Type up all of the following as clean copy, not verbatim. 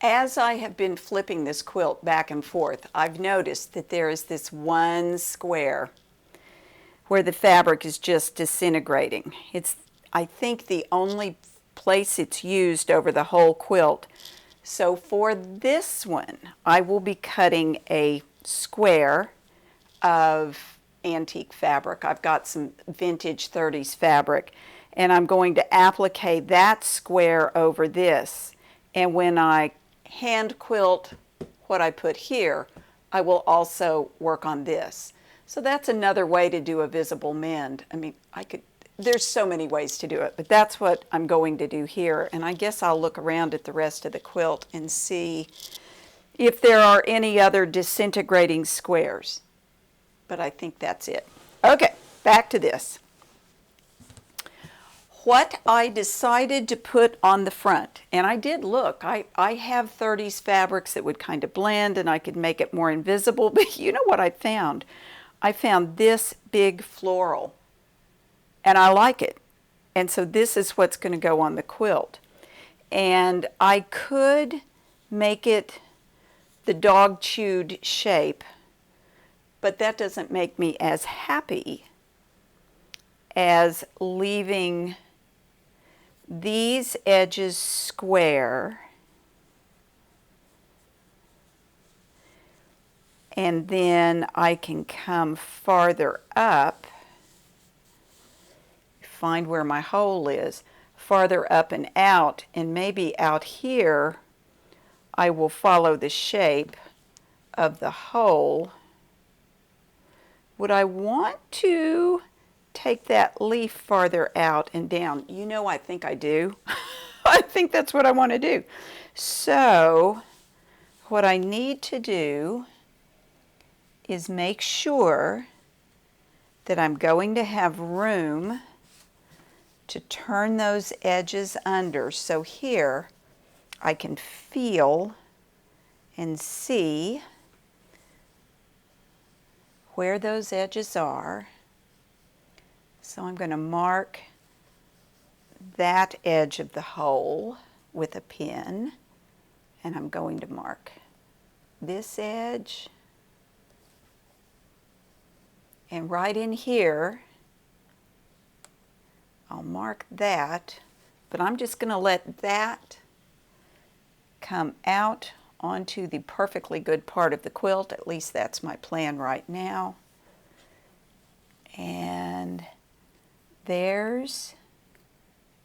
As I have been flipping this quilt back and forth, I've noticed that there is this one square where the fabric is just disintegrating. It's, I think, the only place it's used over the whole quilt. So for this one, I will be cutting a square of antique fabric. I've got some vintage 30s fabric, and I'm going to applique that square over this. And when I hand quilt what I put here, I will also work on this. So that's another way to do a visible mend. I mean, there's so many ways to do it, but that's what I'm going to do here. And I guess I'll look around at the rest of the quilt and see if there are any other disintegrating squares. But I think that's it. Okay, back to this. What I decided to put on the front, and I did look, I have 30s fabrics that would kind of blend and I could make it more invisible, but you know what I found? I found this big floral, and I like it. And so this is what's going to go on the quilt. And I could make it the dog-chewed shape, but that doesn't make me as happy as leaving these edges square and then I can come farther up, find where my hole is, farther up and out, and maybe out here I will follow the shape of the hole. Would I want to take that leaf farther out and down? You know, I think I do. I think that's what I want to do. So what I need to do is make sure that I'm going to have room to turn those edges under. So here I can feel and see where those edges are. So I'm going to mark that edge of the hole with a pin, and I'm going to mark this edge, and right in here I'll mark that, but I'm just going to let that come out onto the perfectly good part of the quilt. At least that's my plan right now. And there's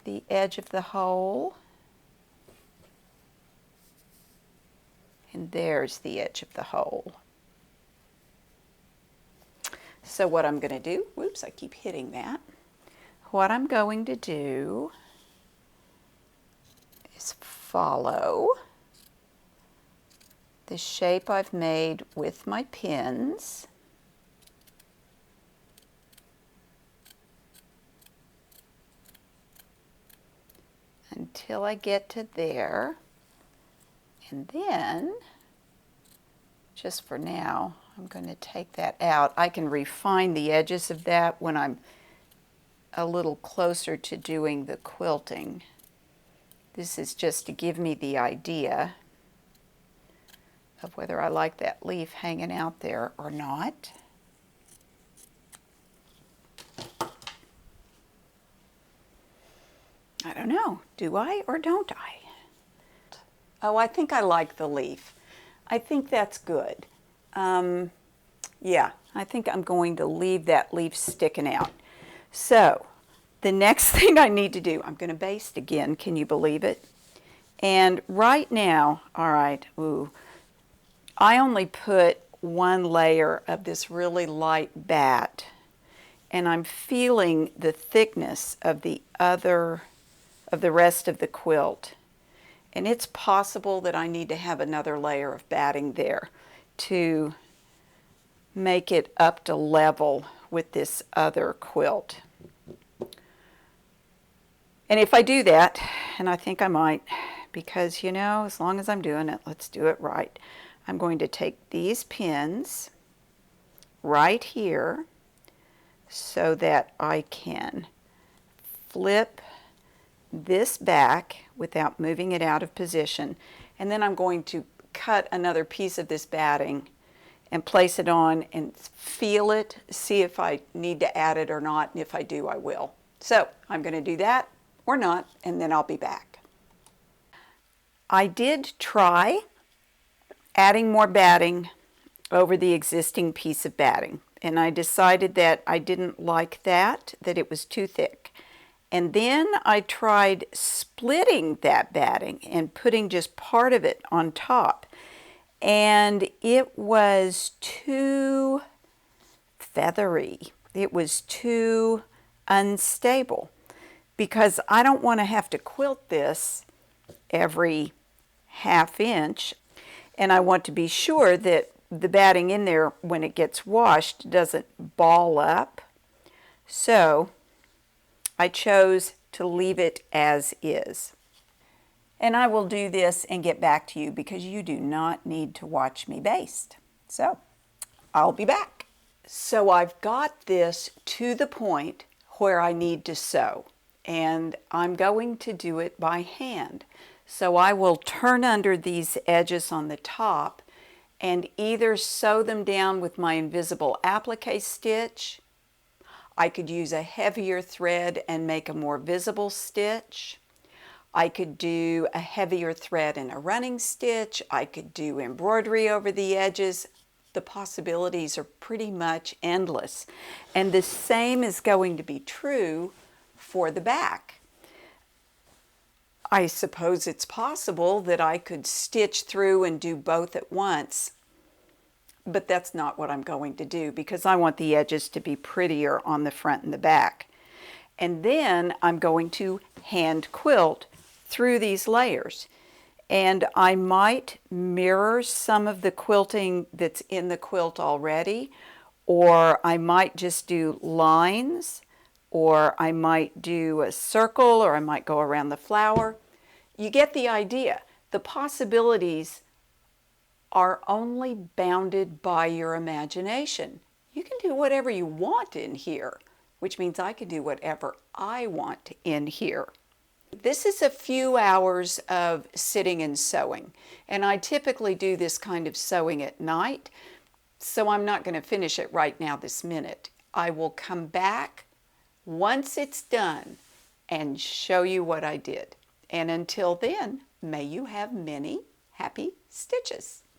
the edge of the hole, and there's the edge of the hole. So what I'm going to do, whoops, I keep hitting that. What I'm going to do is follow the shape I've made with my pins until I get to there, and then, just for now, I'm going to take that out. I can refine the edges of that when I'm a little closer to doing the quilting. This is just to give me the idea of whether I like that leaf hanging out there or not. I don't know. Do I or don't I? Oh, I think I like the leaf. I think that's good. Yeah, I think I'm going to leave that leaf sticking out. So the next thing I need to do, I'm going to baste again. Can you believe it? And right now, all right, I only put one layer of this really light bat, and I'm feeling the thickness of the rest of the quilt. And it's possible that I need to have another layer of batting there to make it up to level with this other quilt. And if I do that, and I think I might, because you know, as long as I'm doing it, let's do it right. I'm going to take these pins right here so that I can flip this back without moving it out of position. And then I'm going to cut another piece of this batting and place it on and feel it, see if I need to add it or not, and if I do, I will. So I'm going to do that or not, and then I'll be back. I did try adding more batting over the existing piece of batting, and I decided that I didn't like that it was too thick. And then I tried splitting that batting and putting just part of it on top, and it was too feathery. It was too unstable, because I don't want to have to quilt this every ½ inch, and I want to be sure that the batting in there, when it gets washed, doesn't ball up. So I chose to leave it as is. And I will do this and get back to you, because you do not need to watch me baste. So I'll be back. So I've got this to the point where I need to sew, and I'm going to do it by hand. So I will turn under these edges on the top and either sew them down with my invisible applique stitch. I could use a heavier thread and make a more visible stitch. I could do a heavier thread and a running stitch. I could do embroidery over the edges. The possibilities are pretty much endless. And the same is going to be true for the back. I suppose it's possible that I could stitch through and do both at once, but that's not what I'm going to do, because I want the edges to be prettier on the front and the back. And then I'm going to hand quilt through these layers. And I might mirror some of the quilting that's in the quilt already, or I might just do lines, or I might do a circle, or I might go around the flower. You get the idea. The possibilities are only bounded by your imagination. You can do whatever you want in here, which means I can do whatever I want in here. This is a few hours of sitting and sewing, and I typically do this kind of sewing at night, so I'm not going to finish it right now this minute. I will come back once it's done and show you what I did. And until then, may you have many happy stitches.